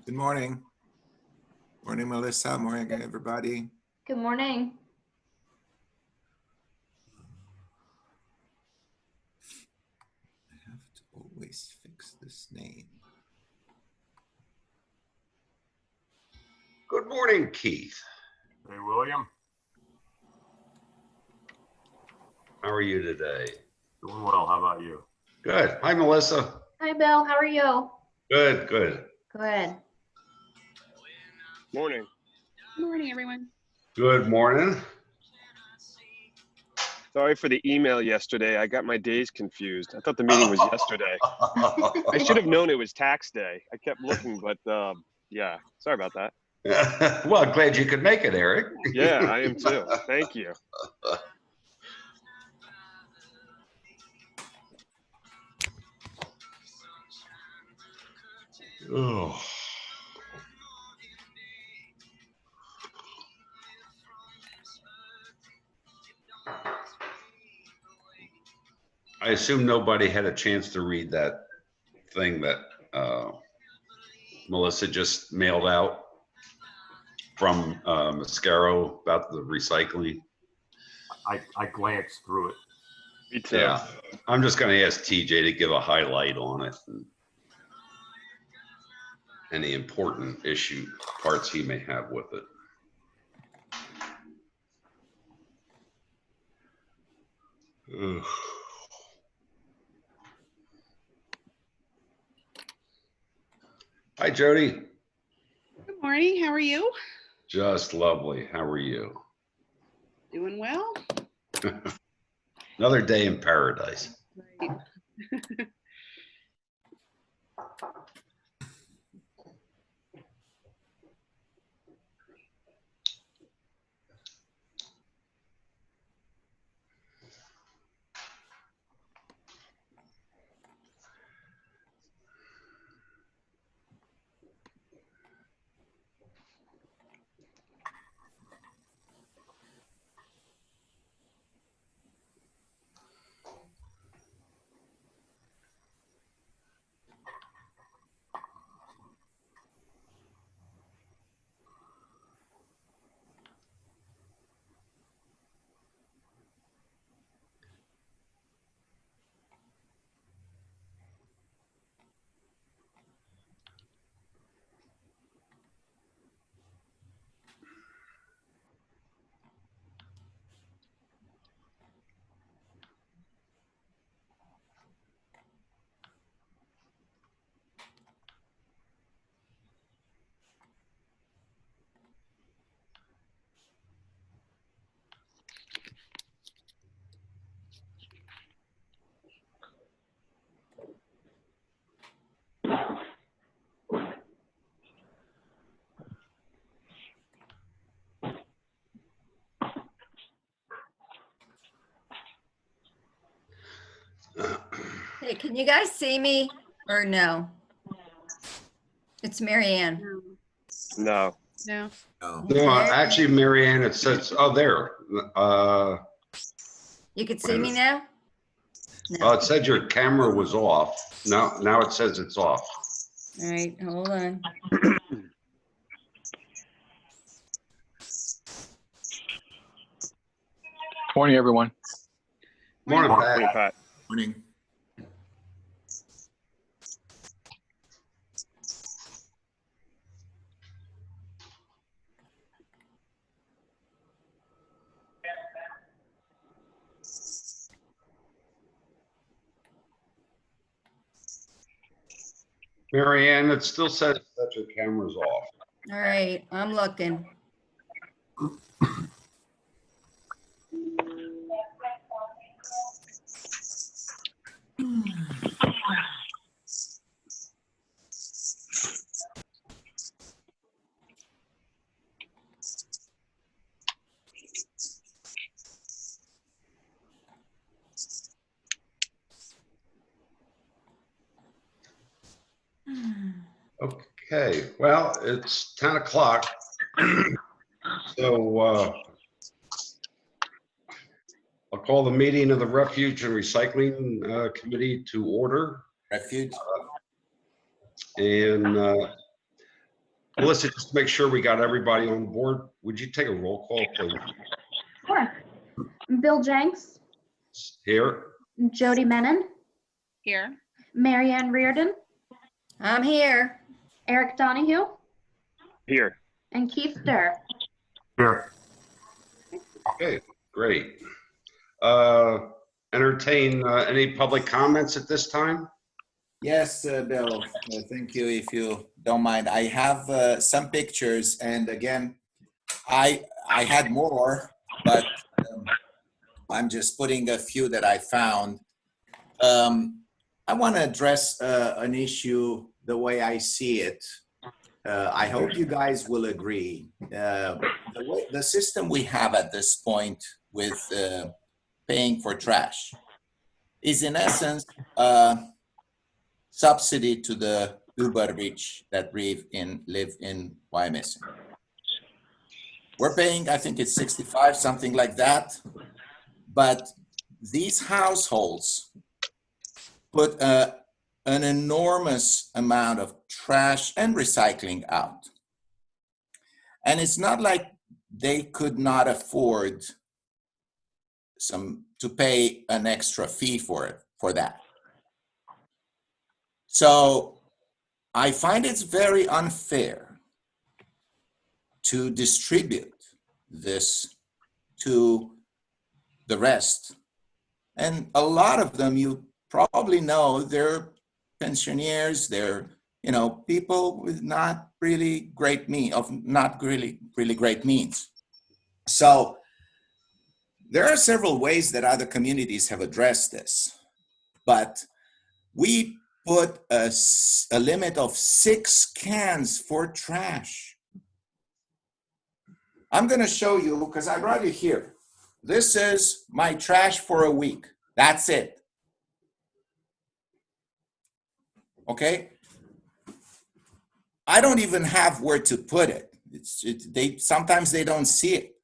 Good morning. Morning, Melissa. Morning, everybody. Good morning. I have to always fix this name. Good morning, Keith. Hey, William. How are you today? Doing well. How about you? Good. Hi, Melissa. Hi, Bill. How are you? Good, good. Good. Morning. Good morning, everyone. Good morning. Sorry for the email yesterday. I got my days confused. I thought the meeting was yesterday. I should have known it was tax day. I kept looking, but yeah, sorry about that. Well, glad you could make it, Eric. Yeah, I am too. Thank you. Oh. I assume nobody had a chance to read that thing that Melissa just mailed out from Mascaro about the recycling. I glanced through it. Me too. Yeah, I'm just going to ask TJ to give a highlight on it. And any important issue parts he may have with it. Ugh. Hi, Jody. Good morning. How are you? Just lovely. How are you? Doing well. Another day in paradise. Right. Hey, can you guys see me or no? It's Mary Ann. No. No. Oh, No, actually, Marianne, it says, oh, there. You can see me now? Oh, it said your camera was off. Now it says it's off. All right, hold on. Morning, everyone. Morning, Morning, Pat. Pat. morning. Marianne, it still says that your camera's off. All right, I'm looking. Okay, well, it's 10 o'clock. So I'll call the meeting of the Refuge and Recycling Committee to order. Refuge. And Melissa, just to make sure we got everybody on board, would you take a roll call, please? Sure. Bill Jenks, Here? Jody Menon, Here. Marianne Reardon, I'm here. Eric Donahue, Here. and Keith Durr. Here. Okay, great. Entertain any public comments at this time? Yes, Bill, thank you. If you don't mind, I have some pictures, and again, I had more, but I'm just putting a few that I found. I want to address an issue the way I see it. I hope you guys will agree. The system we have at this point with paying for trash is in essence subsidy to the uber rich that live in Wyomissing. We're paying, I think it's 65, something like that. But these households put an enormous amount of trash and recycling out. And it's not like they could not afford to pay an extra fee for that. So I find it's very unfair to distribute this to the rest. And a lot of them, you probably know, they're pensioners, they're, people with not really great means. So there are several ways that other communities have addressed this, but we put a limit of 6 cans for trash. I'm going to show you, because I brought it here. This is my trash for a week. That's it. Okay? I don't even have where to put it. Sometimes they don't see it.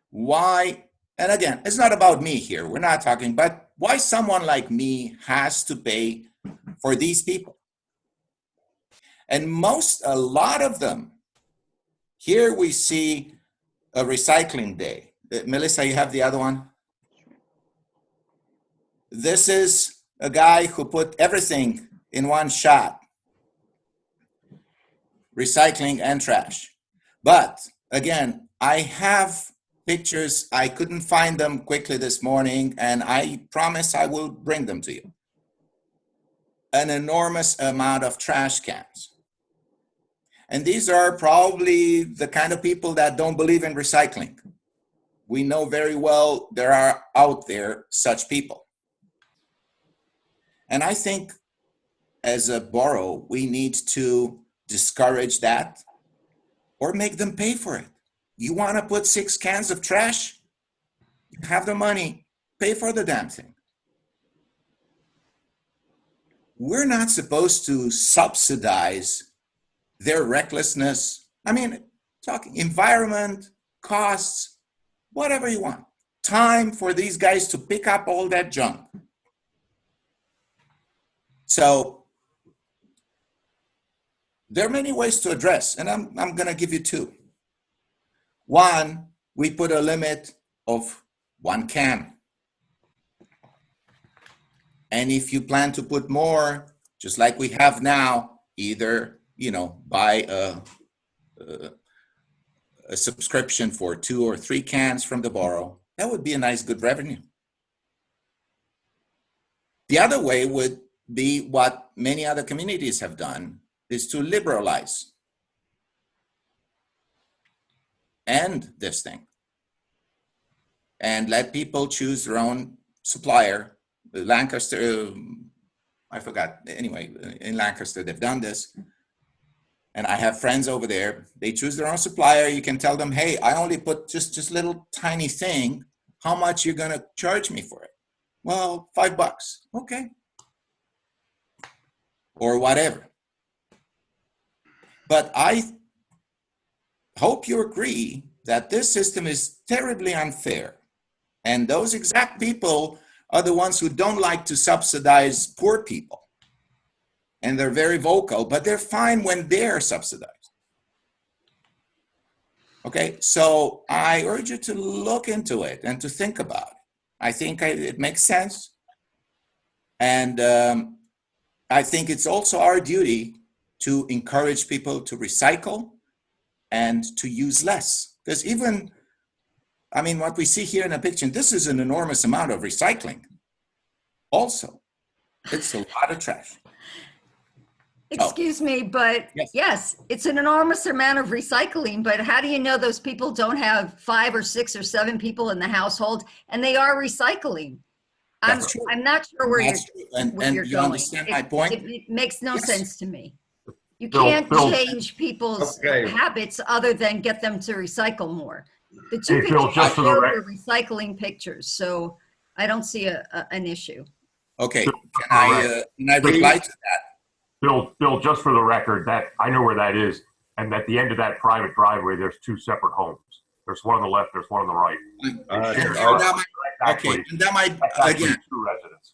Why? And again, it's not about me here. We're not talking, but why someone like me has to pay for these people? And a lot of them, here we see a recycling day. Melissa, you have the other one? This is a guy who put everything in one shot, recycling and trash. But again, I have pictures. I couldn't find them quickly this morning, and I promise I will bring them to you. An enormous amount of trash cans. And these are probably the kind of people that don't believe in recycling. We know very well there are out there such people. And I think as a borough, we need to discourage that or make them pay for it. You want to put 6 cans of trash? You have the money, pay for the damn thing. We're not supposed to subsidize their recklessness. I mean, talking environment, costs, whatever you want. Time for these guys to pick up all that junk. So there are many ways to address, and I'm going to give you 2. One, we put a limit of 1 can. And if you plan to put more, just like we have now, either buy a subscription for 2 or 3 cans from the borough, that would be a nice, good revenue. The other way would be what many other communities have done, is to liberalize end this thing and let people choose their own supplier. Lancaster, I forgot, anyway, in Lancaster, they've done this. And I have friends over there, they choose their own supplier. You can tell them, hey, I only put just little tiny thing. How much you're gonna charge me for it? Well, $5, okay. Or whatever. But I hope you agree that this system is terribly unfair. And those exact people are the ones who don't like to subsidize poor people. and they're very vocal, but they're fine when they're subsidized. Okay, so I urge you to look into it and to think about it. I think it makes sense. And I think it's also our duty to encourage people to recycle and to use less. Because even, I mean, what we see here in the picture, this is an enormous amount of recycling. Also, it's a lot of trash. Excuse me, but Yes. yes, it's an enormous amount of recycling, but how do you know those people don't have 5 or 6 or 7 people in the household and they are recycling? That's true. I'm not sure where That's true. And you're you going. understand my point? It makes no Yes. sense to me. You Bill, can't Bill. change people's Okay. habits other than get them to recycle more. The two Hey, Bill, pictures just for the showed record. were recycling pictures, so I don't see an issue. Okay, Bill, can I reply to that? Bill, just for the record, that I know where that is, and at the end of that private driveway, there's 2 separate homes. There's one on the left, there's one on the right. And oh, that might, Actually, okay, and that might, that's actually again, 2 residents.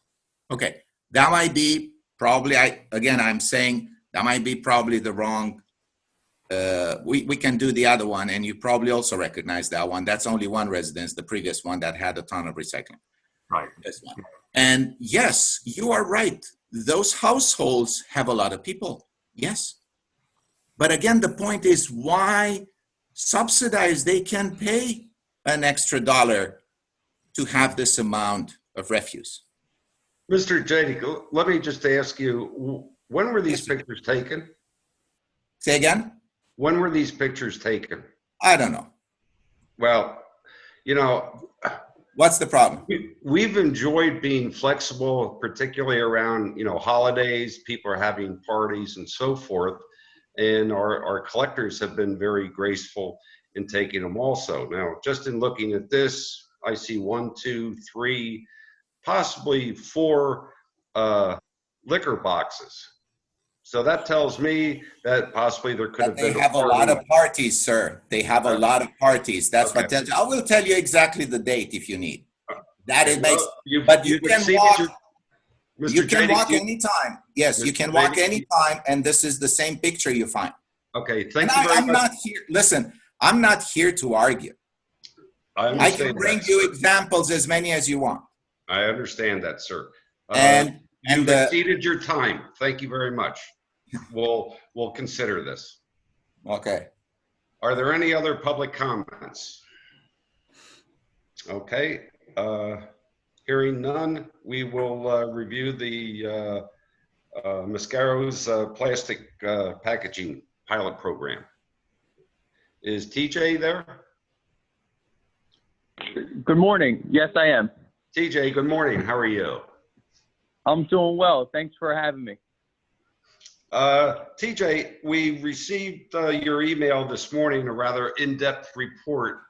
okay, that might be probably, I'm saying that might be probably the wrong, we can do the other one, and you probably also recognize that one. That's only one residence, the previous one that had a ton of recycling. Right. This one. And yes, you are right. Those households have a lot of people. Yes. But again, the point is why subsidize? They can pay an extra $1 to have this amount of refuse. Mr. JD, let me just ask you, when were these pictures taken? Say again? When were these pictures taken? I don't know. Well, you know, What's the problem? we've enjoyed being flexible, particularly around, you know, holidays, people are having parties and so forth. And our collectors have been very graceful in taking them also. Now, just in looking at this, I see 1, 2, 3, possibly 4 liquor boxes. So that tells me that possibly there could have They been have a lot party. of parties, sir. They have a lot of parties. That's what Okay. tells you. I will tell you exactly the date if you need. That it makes, Well, but you you've can exceeded walk. your- You Mr. can JD, walk anytime. Yes, you Mr. can walk JD, anytime, and this is the same picture you find. Okay, And thank you very I'm much. not here, listen, I'm not here to argue. I I can understand bring that, you sir. examples as many as you want. I understand that, sir. And You've exceeded your time. Thank you very much. We'll consider this. okay. Are there any other public comments? Okay, hearing none, we will review the Mascaro's plastic packaging pilot program. Is TJ there? Good morning. Yes, I am. TJ, good morning. How are you? I'm doing well. Thanks for having me. TJ, we received your email this morning, a rather in-depth report.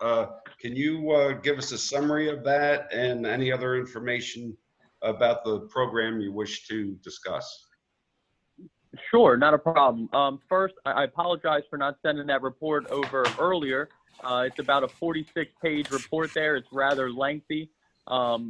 Can you give us a summary of that and any other information about the program you wish to discuss? Sure, not a problem. First, I apologize for not sending that report over earlier. It's about a 46-page report there. It's rather lengthy.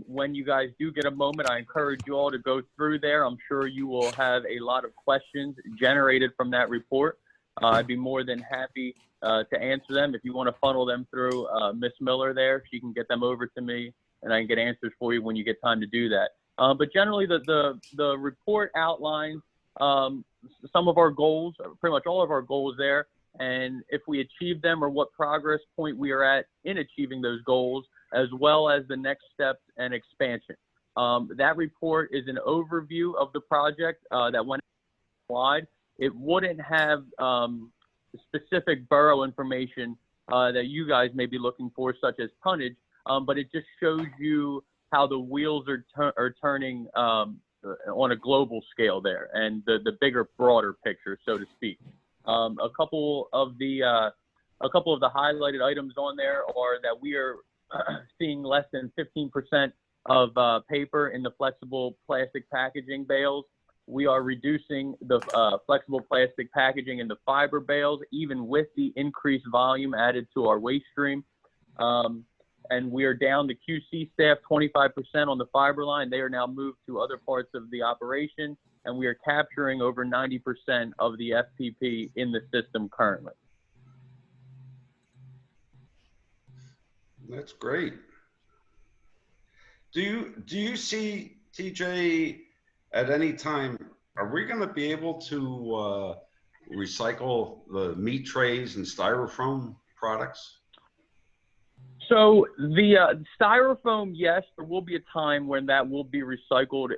When you guys do get a moment, I encourage you all to go through there. I'm sure you will have a lot of questions generated from that report. I'd be more than happy to answer them. If you want to funnel them through Miss Miller there, she can get them over to me, and I can get answers for you when you get time to do that. But generally, the report outlines some of our goals, pretty much all of our goals there, and if we achieve them or what progress point we are at in achieving those goals, as well as the next steps and expansion. That report is an overview of the project that went wide. It wouldn't have specific borough information that you guys may be looking for, such as tonnage, but it just shows you how the wheels are turning on a global scale there, and the bigger, broader picture, so to speak. A couple of the highlighted items on there are that we are seeing less than 15% of paper in the flexible plastic packaging bales. We are reducing the flexible plastic packaging in the fiber bales, even with the increased volume added to our waste stream. And we are down the QC staff 25% on the fiber line. They are now moved to other parts of the operation. and we are capturing over 90% of the FPP in the system currently. That's great. Do you see, TJ, at any time, are we going to be able to recycle the meat trays and styrofoam products? So the styrofoam, yes, there will be a time when that will be recycled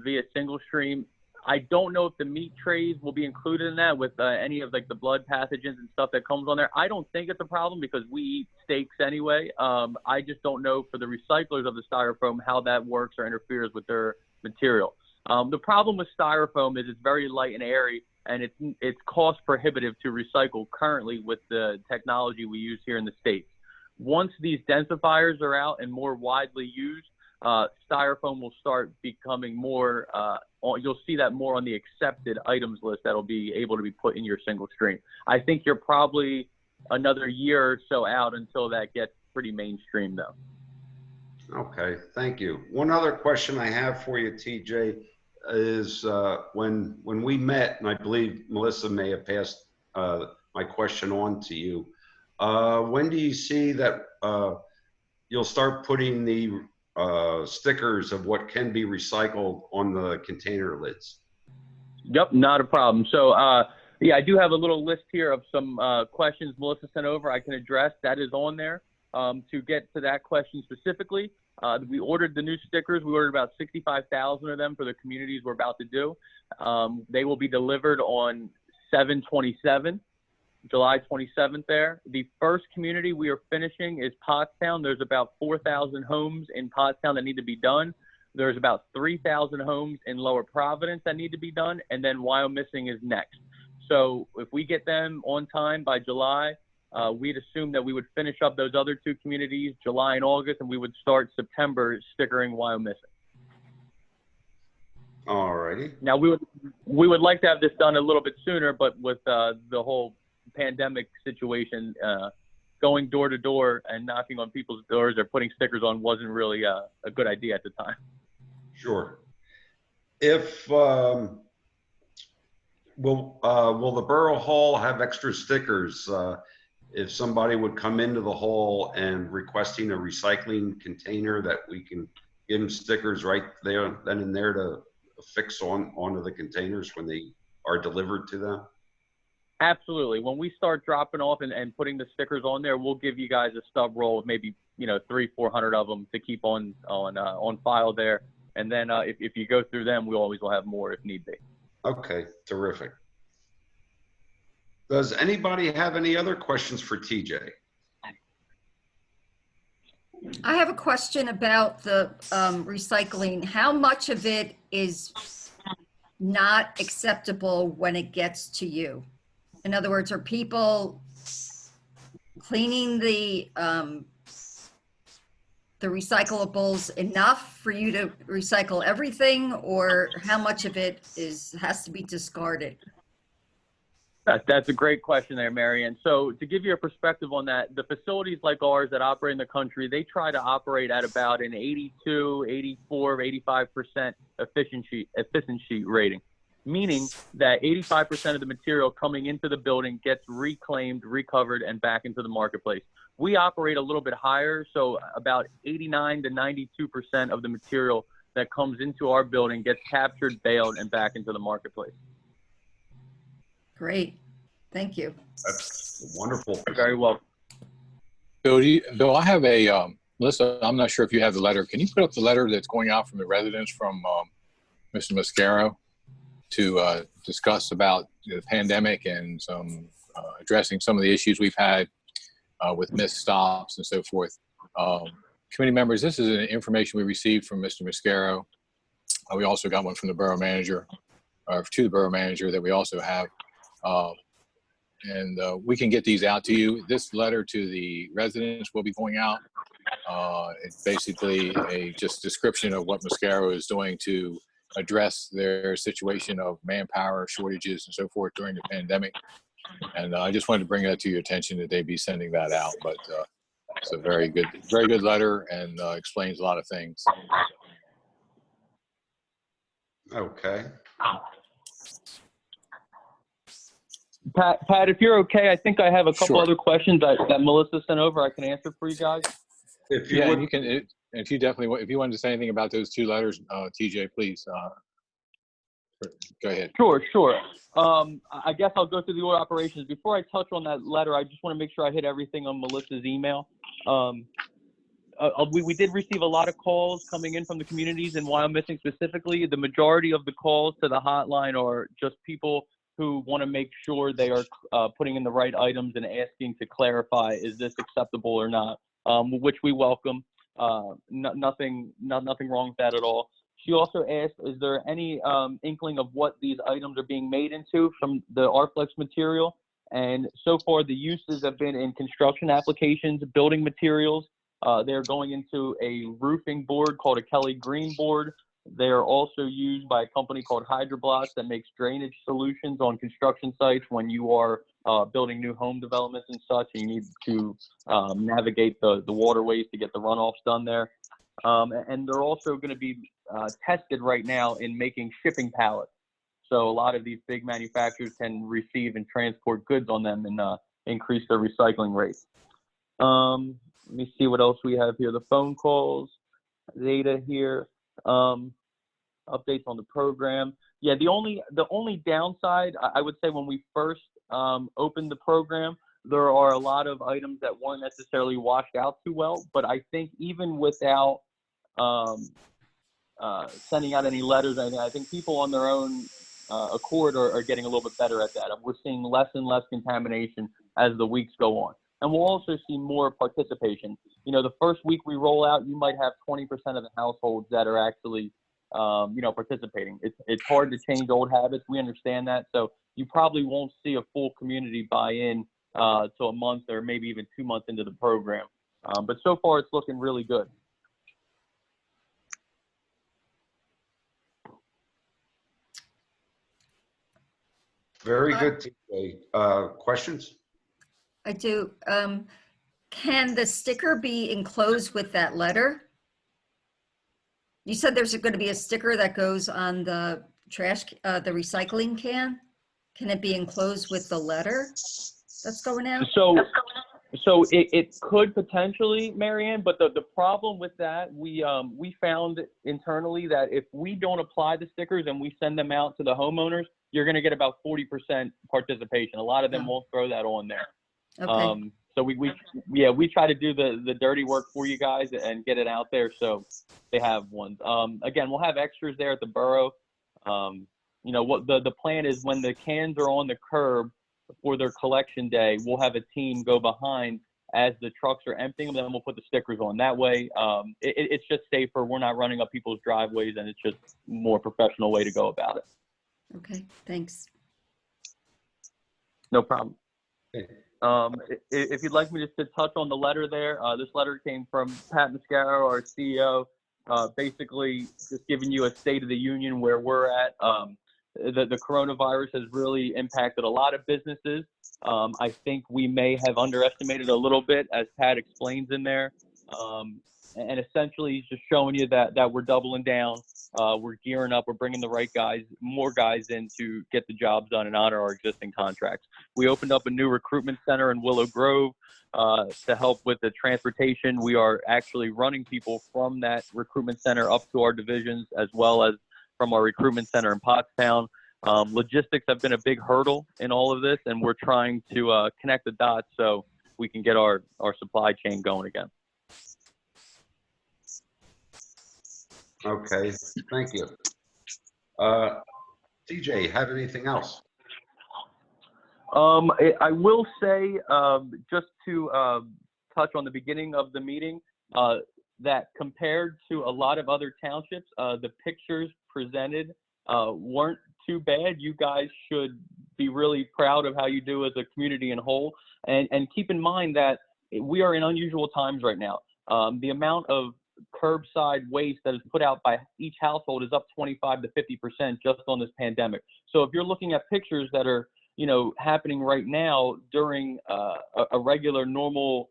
via single stream. I don't know if the meat trays will be included in that with any of like the blood pathogens and stuff that comes on there. I don't think it's a problem because we eat steaks anyway. I just don't know for the recyclers of the styrofoam how that works or interferes with their material. The problem with styrofoam is it's very light and airy, and it's cost prohibitive to recycle currently with the technology we use here in the States. Once these densifiers are out and more widely used, styrofoam will start becoming more, you'll see that more on the accepted items list that'll be able to be put in your single stream. I think you're probably another year or so out until that gets pretty mainstream though. Okay, thank you. One other question I have for you, TJ, is when we met, and I believe Melissa may have passed my question on to you, when do you see that you'll start putting the stickers of what can be recycled on the container lids? Yep, not a problem. So yeah, I do have a little list here of some questions Melissa sent over I can address. That is on there. To get to that question specifically, we ordered the new stickers. We ordered about 65,000 of them for the communities we're about to do. They will be delivered on 7/27, July 27th there. The first community we are finishing is Pottstown. There's about 4,000 homes in Pottstown that need to be done. There's about 3,000 homes in Lower Providence that need to be done. And then Wyomissing is next. So if we get them on time by July, we'd assume that we would finish up those other two communities, July and August, and we would start September stickering Wyomissing. All righty. Now we would like to have this done a little bit sooner, but with the whole pandemic situation, going door to door and knocking on people's doors or putting stickers on wasn't really a good idea at the time. Sure. If will the Borough Hall have extra stickers if somebody would come into the hall and requesting a recycling container, that we can give them stickers right there then and there to affix onto the containers when they are delivered to them? Absolutely. When we start dropping off and putting the stickers on there, we'll give you guys a stub roll of maybe 300-400 of them to keep on file there. And then if you go through them, we always will have more if need be. Okay, terrific. Does anybody have any other questions for TJ? I have a question about the recycling. How much of it is not acceptable when it gets to you? In other words, are people cleaning the recyclables enough for you to recycle everything, or how much of it has to be discarded? That's a great question there, Marianne. So to give you a perspective on that, the facilities like ours that operate in the country, they try to operate at about an 82, 84, 85% efficiency rating, meaning that 85% of the material coming into the building gets reclaimed, recovered, and back into the marketplace. We operate a little bit higher, so about 89 to 92% of the material that comes into our building gets captured, baled, and back into the marketplace. Great. Thank you. That's wonderful. You're very welcome. Bill, I have a, Melissa, I'm not sure if you have the letter. Can you put up the letter that's going out from the residents from Mr. Mascaro to discuss about the pandemic and some addressing some of the issues we've had with missed stops and so forth. Committee members, this is information we received from Mr. Mascaro. We also got one from the borough manager, or to the borough manager that we also have. And we can get these out to you. This letter to the residents will be going out. It's basically a just description of what Mascaro is doing to address their situation of manpower shortages and so forth during the pandemic. And I just wanted to bring that to your attention that they'd be sending that out. But it's a very good letter and explains a lot of things. Okay. Pat, if you're okay, I think I have a couple Sure. other questions that Melissa sent over. I can answer for you guys. If you Yeah, would, you can, if you definitely, if you wanted to say anything about those 2 letters, TJ, please, go ahead. Sure. I guess I'll go through the order of operations. Before I touch on that letter, I just want to make sure I hit everything on Melissa's email. We did receive a lot of calls coming in from the communities in Wyomissing specifically. The majority of the calls to the hotline are just people who want to make sure they are putting in the right items and asking to clarify, is this acceptable or not, which we welcome. Nothing wrong with that at all. She also asked, is there any inkling of what these items are being made into from the Arflex material? And so far, the uses have been in construction applications, building materials. They're going into a roofing board called a Kelly Green board. They're also used by a company called Hydroblocks that makes drainage solutions on construction sites when you are building new home developments and such, and you need to navigate the waterways to get the runoffs done there. And they're also going to be tested right now in making shipping pallets. So a lot of these big manufacturers can receive and transport goods on them and increase their recycling rates. Let me see what else we have here. The phone calls, data here, updates on the program. Yeah, the only downside, I would say, when we first opened the program, there are a lot of items that weren't necessarily washed out too well. But I think even without sending out any letters or anything, I think people on their own accord are getting a little bit better at that. We're seeing less and less contamination as the weeks go on. And we'll also see more participation. You know, the first week we roll out, you might have 20% of the households that are actually, participating. It's hard to change old habits. We understand that. So you probably won't see a full community buy in till a month or maybe even 2 months into the program. But so far, it's looking really good. very good, TJ. Questions? I do. Can the sticker be enclosed with that letter? You said there's going to be a sticker that goes on the the recycling can. Can it be enclosed with the letter that's going out? So it could potentially, Marianne, but the problem with that, we found internally that if we don't apply the stickers and we send them out to the homeowners, you're going to get about 40% participation. A lot of them won't throw that on there. Okay. So we try to do the dirty work for you guys and get it out there so they have ones. Again, we'll have extras there at the borough. You know, what the plan is, when the cans are on the curb for their collection day, we'll have a team go behind as the trucks are emptying them, then we'll put the stickers on. That way, it's just safer. We're not running up people's driveways, and it's just a more professional way to go about it. Okay, thanks. No problem. Okay. If you'd like me just to touch on the letter there, this letter came from Pat Mascaro, our CEO, basically just giving you a state of the union where we're at. The coronavirus has really impacted a lot of businesses. I think we may have underestimated a little bit, as Pat explains in there. And essentially, he's just showing you that we're doubling down. We're gearing up. We're bringing the right guys, more guys in to get the jobs done and honor our existing contracts. We opened up a new recruitment center in Willow Grove to help with the transportation. We are actually running people from that recruitment center up to our divisions, as well as from our recruitment center in Pottstown. Logistics have been a big hurdle in all of this, and we're trying to connect the dots so we can get our supply chain going again. Okay, thank you. TJ, have anything else? I will say, just to touch on the beginning of the meeting, that compared to a lot of other townships, the pictures presented weren't too bad. You guys should be really proud of how you do as a community in whole. And keep in mind that we are in unusual times right now. The amount of curbside waste that is put out by each household is up 25 to 50% just on this pandemic. So if you're looking at pictures that are, you know, happening right now during a regular normal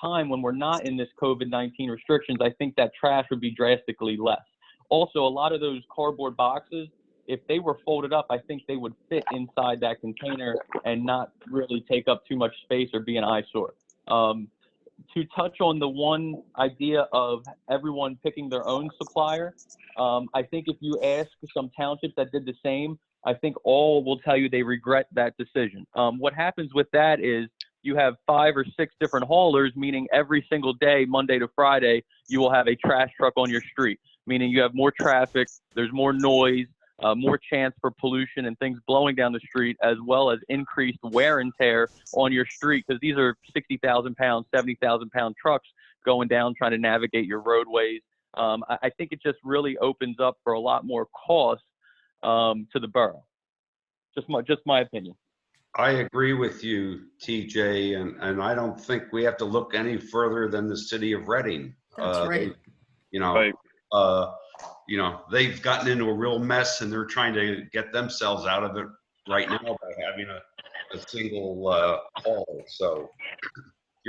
time when we're not in this COVID-19 restrictions, I think that trash would be drastically less. Also, a lot of those cardboard boxes, if they were folded up, I think they would fit inside that container and not really take up too much space or be an eyesore. To touch on the one idea of everyone picking their own supplier, I think if you ask some townships that did the same, I think all will tell you they regret that decision. What happens with that is you have 5 or 6 different haulers, meaning every single day, Monday to Friday, you will have a trash truck on your street, meaning you have more traffic, there's more noise, more chance for pollution and things blowing down the street, as well as increased wear and tear on your street, because these are 60,000 pound, 70,000 pound trucks going down trying to navigate your roadways. I think it just really opens up for a lot more cost to the borough. Just my opinion. I agree with you, TJ, and I don't think we have to look any further than the city of Reading. That's right. You know, Right. you know, they've gotten into a real mess and they're trying to get themselves out of it right now by having a single haul. So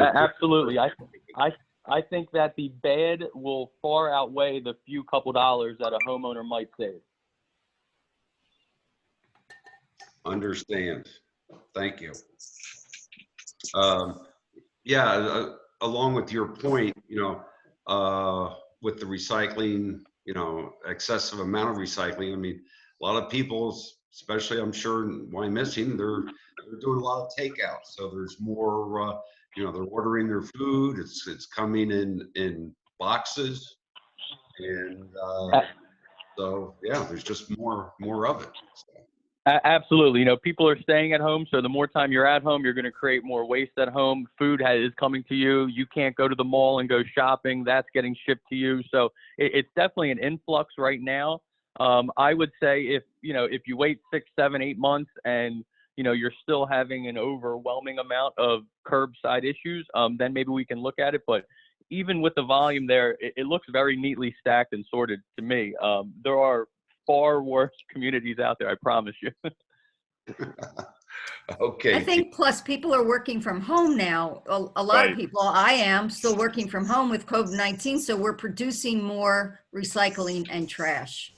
Absolutely. I think that the bad will far outweigh the few couple dollars that a homeowner might save. Understand. Thank you. Yeah, along with your point, you know, with the recycling, you know, excessive amount of recycling. I mean, a lot of people, especially I'm sure in Wyomissing, they're doing a lot of takeout. So there's more, you know, they're ordering their food. It's coming in boxes, and so yeah, there's just more of it. So. Absolutely. You know, people are staying at home, so the more time you're at home, you're going to create more waste at home. Food is coming to you. You can't go to the mall and go shopping. That's getting shipped to you. So it's definitely an influx right now. I would say if you wait 6, 7, 8 months and, you know, you're still having an overwhelming amount of curbside issues, then maybe we can look at it. But even with the volume there, it looks very neatly stacked and sorted to me. There are far worse communities out there, I promise you. Okay. I think plus people are working from home now. A lot Right. of people, I am still working from home with COVID-19, so we're producing more recycling and trash.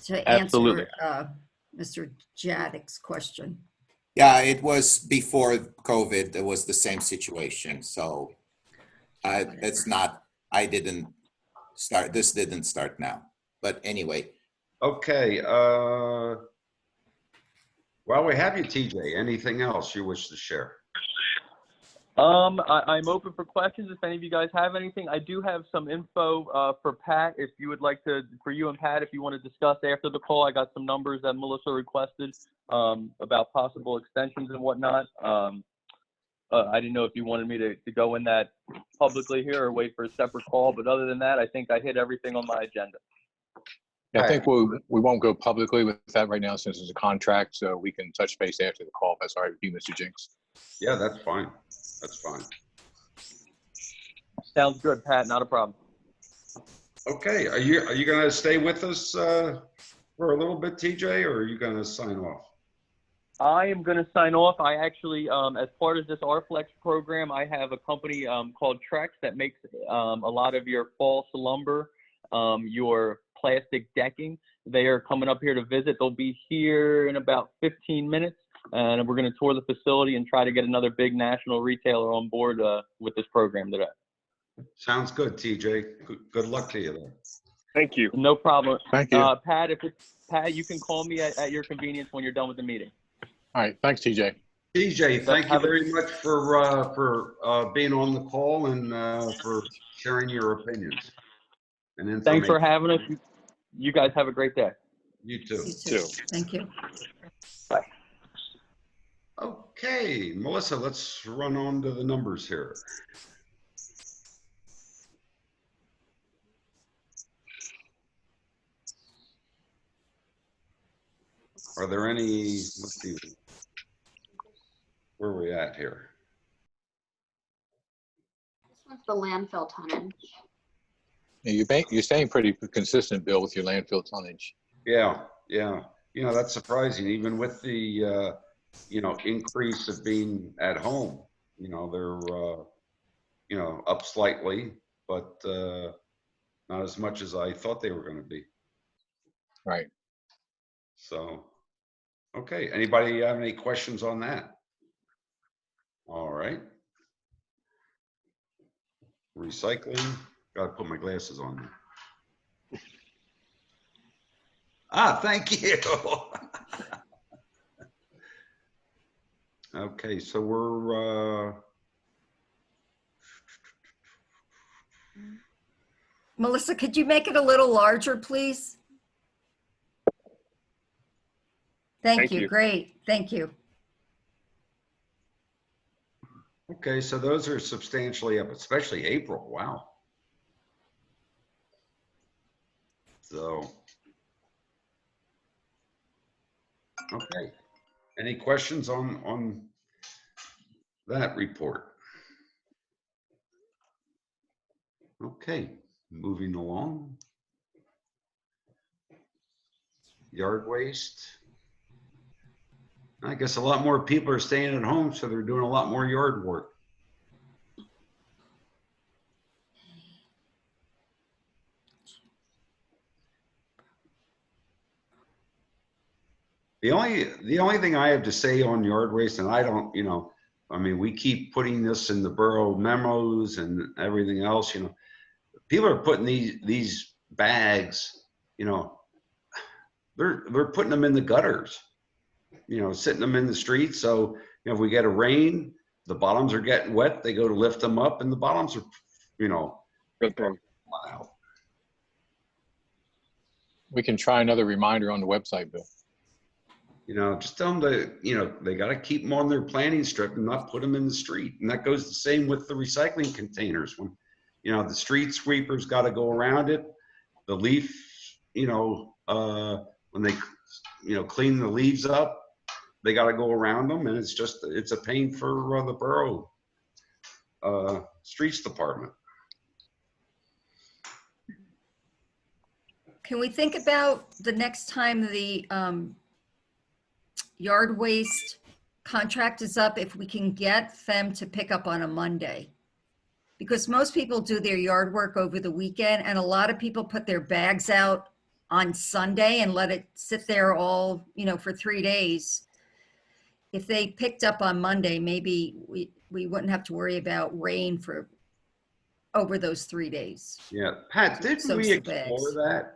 To Absolutely. answer Mr. Jadek's question. Yeah, it was before COVID. It was the same situation. So it's not, this didn't start now. But anyway. Okay. While we have you, TJ, anything else you wish to share? I'm open for questions if any of you guys have anything. I do have some info for Pat, if you would like to, for you and Pat, if you want to discuss after the call. I got some numbers that Melissa requested about possible extensions and whatnot. I didn't know if you wanted me to go in that publicly here or wait for a separate call, but other than that, I think I hit everything on my agenda. Yeah, I think we won't go publicly with that right now since it's a contract, so we can touch base after the call. If that's all right with you, Mr. Jinks. Yeah, that's fine. That's fine. Sounds good, Pat. Not a problem. Okay, are you gonna stay with us for a little bit, TJ, or are you gonna sign off? I am going to sign off. I actually, as part of this RFlex program, I have a company called Trex that makes a lot of your false lumber, your plastic decking. They are coming up here to visit. They'll be here in about 15 minutes, and we're going to tour the facility and try to get another big national retailer on board with this program today. Sounds good, TJ. Good luck to you there. Thank you. No problem. Thank you. Pat, Pat, you can call me at your convenience when you're done with the meeting. All right. Thanks, TJ. TJ, thank you very much for being on the call and for sharing your opinions and information. Thanks for having us. You guys have a great day. You too. You too. Thank you. Bye. Okay, Melissa, let's run on to the numbers here. Are there any, let's see, where are we at here? This one's the landfill tonnage. Yeah, you're staying pretty consistent, Bill, with your landfill tonnage. Yeah, yeah. You know, that's surprising, even with the, you know, increase of being at home. You know, they're, you know, up slightly, but not as much as I thought they were going to be. Right. So, okay, anybody have any questions on that? All right. Recycling, gotta put my glasses on there. Ah, thank you. Okay, so we're, Melissa, could you make it a little larger, please? Thank Thank you. you. Great. Thank you. okay, so those are substantially up, especially April, wow. So, okay, any questions on that report? Okay, moving along. Yard waste. I guess a lot more people are staying at home, so they're doing a lot more yard work. The only thing I have to say on yard waste, and I don't, I mean, we keep putting this in the borough memos and everything else, people are putting these bags, they're putting them in the gutters, sitting them in the street. So, if we get a rain, the bottoms are getting wet, they go to lift them up and the bottoms are, Good thing. wow. We can try another reminder on the website, Bill. Just tell them to, they got to keep them on their planting strip and not put them in the street. And that goes the same with the recycling containers. When, the street sweepers got to go around it. The leaf, when they, clean the leaves up, they got to go around them. And it's a pain for the borough streets department. Can we think about the next time the yard waste contract is up, if we can get them to pick up on a Monday? Because most people do their yard work over the weekend, and a lot of people put their bags out on Sunday and let it sit there all, for 3 days. If they picked up on Monday, maybe we wouldn't have to worry about rain for over those 3 days. Yeah, Pat, didn't Soaks we the bags. explore that?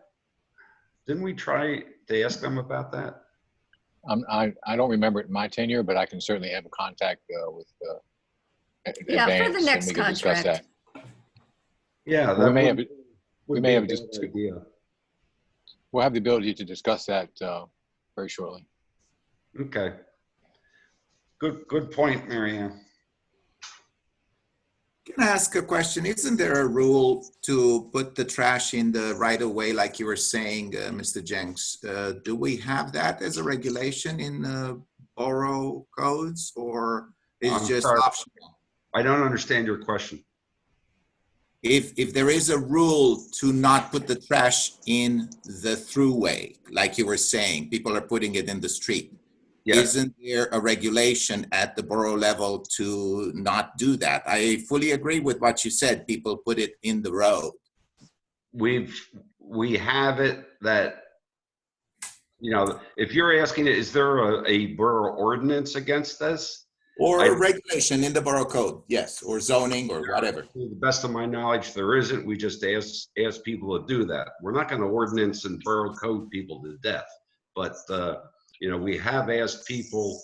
Didn't we try to ask them about that? I don't remember it in my tenure, but I can certainly have a contact with Yeah, for the Advance, and next we can discuss contract. that. Yeah, We that may would- have, would we be may a have good just, idea. we'll have the ability to discuss that very shortly. Okay. Good point, Mary Ann. Can I ask a question? Isn't there a rule to put the trash in the right of way, like you were saying, Mr. Jenks? Do we have that as a regulation in borough codes, or is I'm it just sorry. optional? I don't understand your question. If there is a rule to not put the trash in the throughway, like you were saying, people are putting it in the street. Yes, Isn't there a regulation at the borough level to not do that? I fully agree with what you said. People put it in the road. we have it that, if you're asking, is there a borough ordinance against this? Or I- a regulation in the borough code, yes, or zoning or whatever. To the best of my knowledge, there isn't. We just ask people to do that. We're not going to ordinance and borough code people to death, but we have asked people,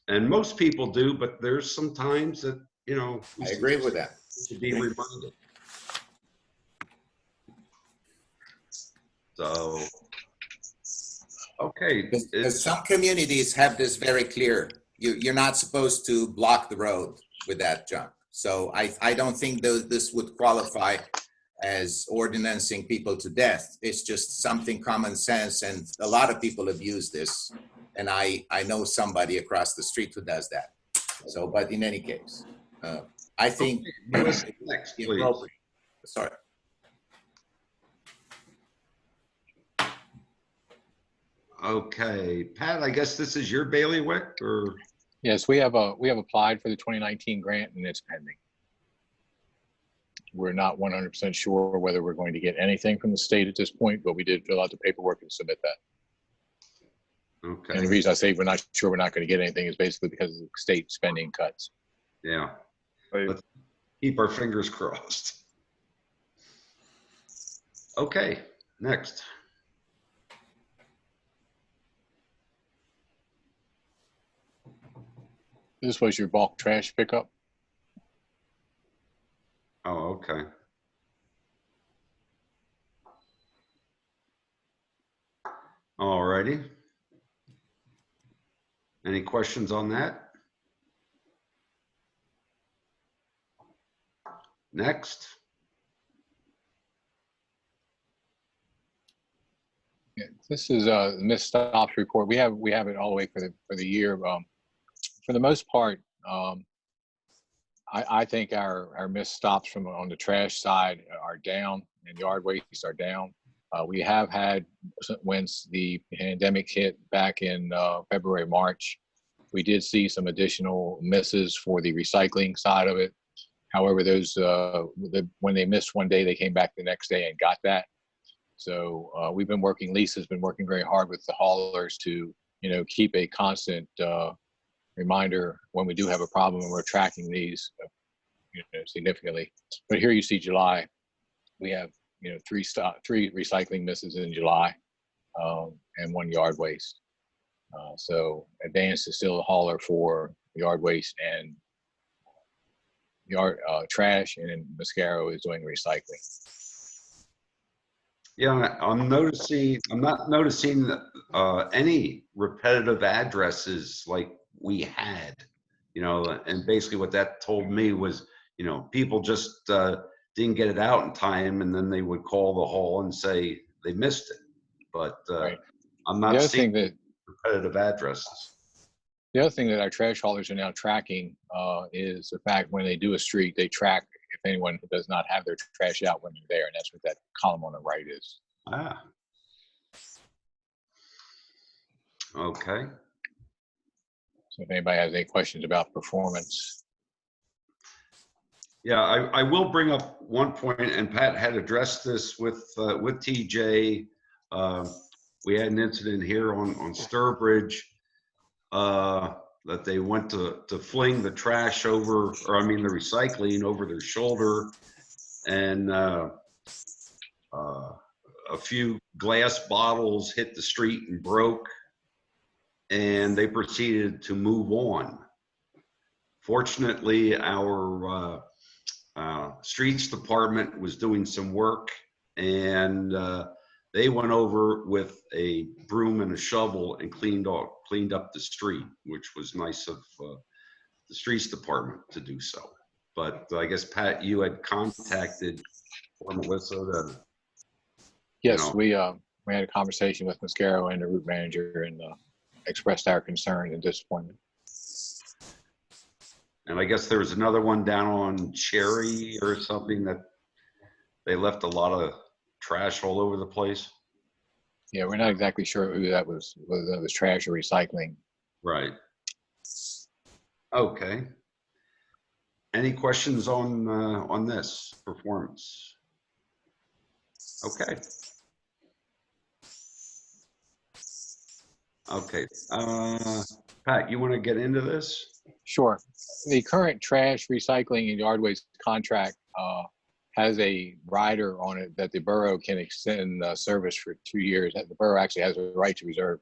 and most people do, but there's some times that, I agree with that. to be reminded. So, okay. Because some communities have this very clear. You're not supposed to block the road with that junk. So I don't think this would qualify as ordinancing people to death. It's just something common sense, and a lot of people abuse this. And I know somebody across the street who does that. So, but in any case, I think Melissa, next, the please. appropriate. Sorry. Okay, Pat, I guess this is your bailiwick, or? Yes, we have applied for the 2019 grant, and it's pending. We're not 100% sure whether we're going to get anything from the state at this point, but we did fill out the paperwork and submit that. And the Okay. reason I say we're not sure we're not going to get anything is basically because of state spending cuts. Yeah. Right. Let's keep our fingers crossed. Okay, next. This was your bulk trash pickup. Oh, okay. All righty. Any questions on that? Next. Yeah, this is the missed stops report. We have it all the way for the year. For the most part, I think our missed stops from on the trash side are down and yard waste are down. We have had, once the pandemic hit back in February, March, we did see some additional misses for the recycling side of it. However, those when they missed one day, they came back the next day and got that. So we've been working. Lisa's been working very hard with the haulers to keep a constant reminder when we do have a problem, and we're tracking these significantly. But here you see July, we have three recycling misses in July, and 1 yard waste. So Advanced is still a hauler for yard waste and yard trash, and then Mascaro is doing recycling. Yeah, I'm not noticing any repetitive addresses like we had, and basically what that told me was, people just didn't get it out in time, and then they would call the hall and say they missed it. But Right. I'm The not other seeing thing that repetitive addresses. The other thing that our trash haulers are now tracking is the fact when they do a street, they track if anyone does not have their trash out when they're there, and that's what that column on the right is. Ah. Okay. So if anybody has any questions about performance. Yeah, I will bring up one point, and Pat had addressed this with TJ. We had an incident here on Sturbridge that they went to fling the trash over, or I mean the recycling over their shoulder, and a few glass bottles hit the street and broke, and they proceeded to move on. Fortunately, our streets department was doing some work, and they went over with a broom and a shovel and cleaned up the street, which was nice of the streets department to do so. But I guess, Pat, you had contacted Melissa to, Yes, we had a conversation with Mascaro and the route manager and expressed our concern and disappointment. and I guess there was another one down on Cherry or something that they left a lot of trash all over the place. Yeah, we're not exactly sure who that was, whether that was trash or recycling. Right. Okay. Any questions on this performance? Okay. Okay. Pat, you want to get into this? Sure. The current trash, recycling, and yard waste contract has a rider on it that the borough can extend service for 2 years. The borough actually has a right to reserve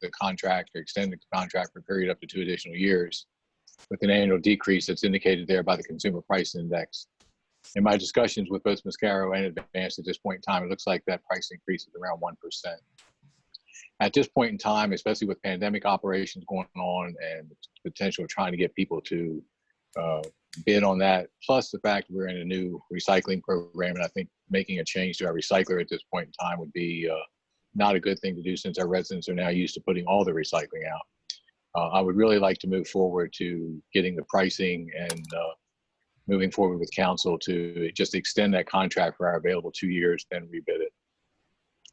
the contract or extend the contract for a period up to 2 additional years with an annual decrease that's indicated there by the Consumer Price Index. In my discussions with both Mascaro and Advanced at this point in time, it looks like that price increase is around 1%. At this point in time, especially with pandemic operations going on and the potential of trying to get people to bid on that, plus the fact that we're in a new recycling program, and I think making a change to our recycler at this point in time would be not a good thing to do since our residents are now used to putting all the recycling out. I would really like to move forward to getting the pricing and moving forward with council to just extend that contract for our available 2 years, then rebid it.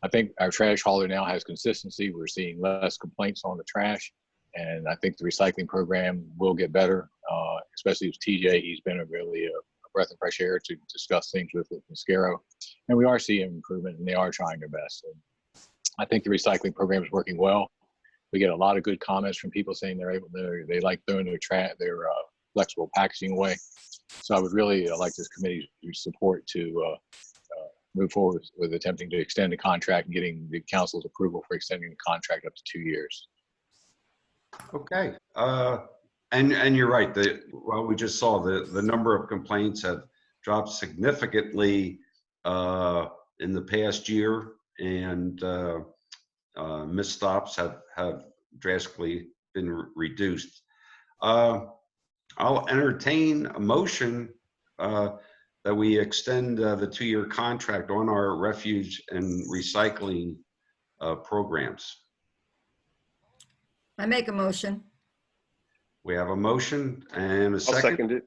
I think our trash hauler now has consistency. We're seeing less complaints on the trash, and I think the recycling program will get better, especially with TJ. He's been a breath of fresh air to discuss things with Mascaro, and we are seeing improvement, and they are trying their best. And I think the recycling program is working well. We get a lot of good comments from people saying they like throwing their flexible packaging away. So I would really like this committee's support to move forward with attempting to extend the contract and getting the council's approval for extending the contract up to 2 years. Okay. And you're right. We just saw the number of complaints have dropped significantly in the past year, and missed stops have drastically been reduced. I'll entertain a motion that we extend the 2-year contract on our refuge and recycling programs. I make a motion. We have a motion and a I'll second. second it.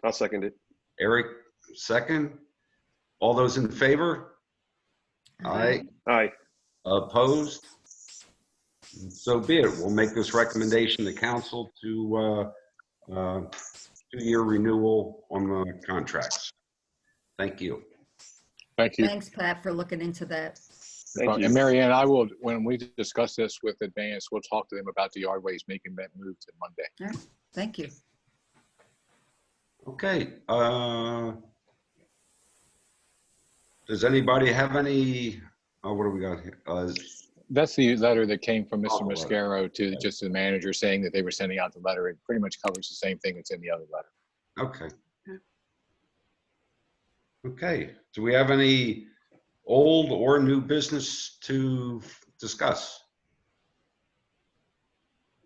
I'll second it. Eric, second. All those in favor? Aye. Aye. Opposed? So be it. We'll make this recommendation to council to 2-year renewal on the contracts. Thank you. Thank you. Thanks, Pat, for looking into that. Thank you. And Mary Ann, I will, when we discuss this with Advance, we'll talk to them about the yard waste making that move to Monday. All right. Thank you. Okay. Does anybody have any, what do we got here? That's the letter that came from Mr. Oh, right. Mascaro to just the manager saying that they were sending out the letter. It pretty much covers the same thing that's in the other letter. Okay. Okay. Do we have any old or new business to discuss?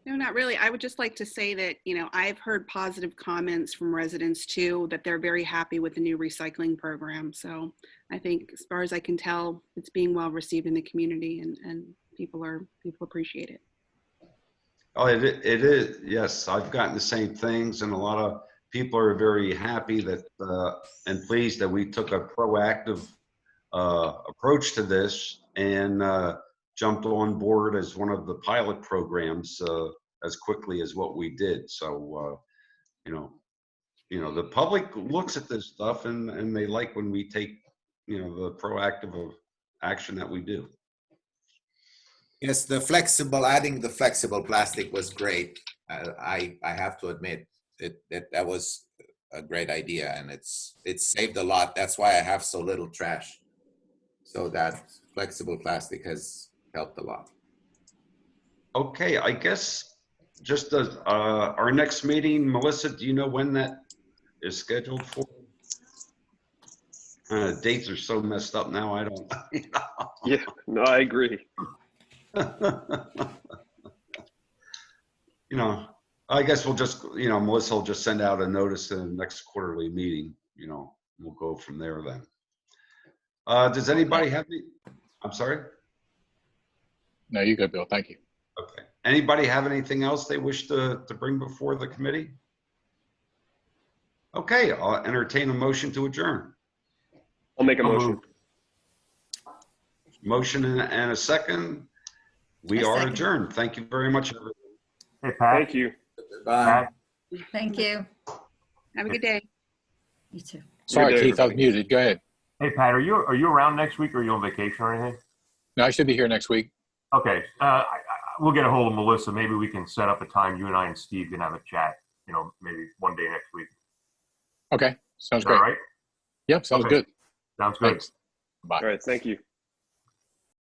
No, not really. I would just like to say that, I've heard positive comments from residents too, that they're very happy with the new recycling program. So I think as far as I can tell, it's being well received in the community and people appreciate it. Oh, it is. Yes, I've gotten the same things, and a lot of people are very happy that and pleased that we took a proactive approach to this and jumped on board as one of the pilot programs as quickly as what we did. So, the public looks at this stuff and they like when we take, the proactive action that we do. Yes, adding the flexible plastic was great. I have to admit that was a great idea, and it's saved a lot. That's why I have so little trash. So that flexible plastic has helped a lot. Okay, I guess just as our next meeting, Melissa, do you know when that is scheduled for? Dates are so messed up now, I don't. Yeah, no, I agree. I guess we'll just, Melissa will just send out a notice in the next quarterly meeting, we'll go from there then. Does anybody have any, I'm sorry? No, you good, Bill. Thank you. Okay. Anybody have anything else they wish to bring before the committee? Okay, I'll entertain a motion to adjourn. I'll make a motion. Motion and a second. We A are second. adjourned. Thank you very much, everyone. Hey, Pat. Thank you. Bye. Thank you. Have a good day. You too. Sorry, day, Keith, I was everybody. muted. Go ahead. Hey, Pat, are you around next week, or are you on vacation or anything? No, I should be here next week. Okay, we'll get a hold of Melissa. Maybe we can set up a time you and I and Steve can have a chat, maybe one day next week. Okay, sounds Is that great. right? Yep, sounds Okay. good. Sounds good. Thanks. Bye. All right. Thank you.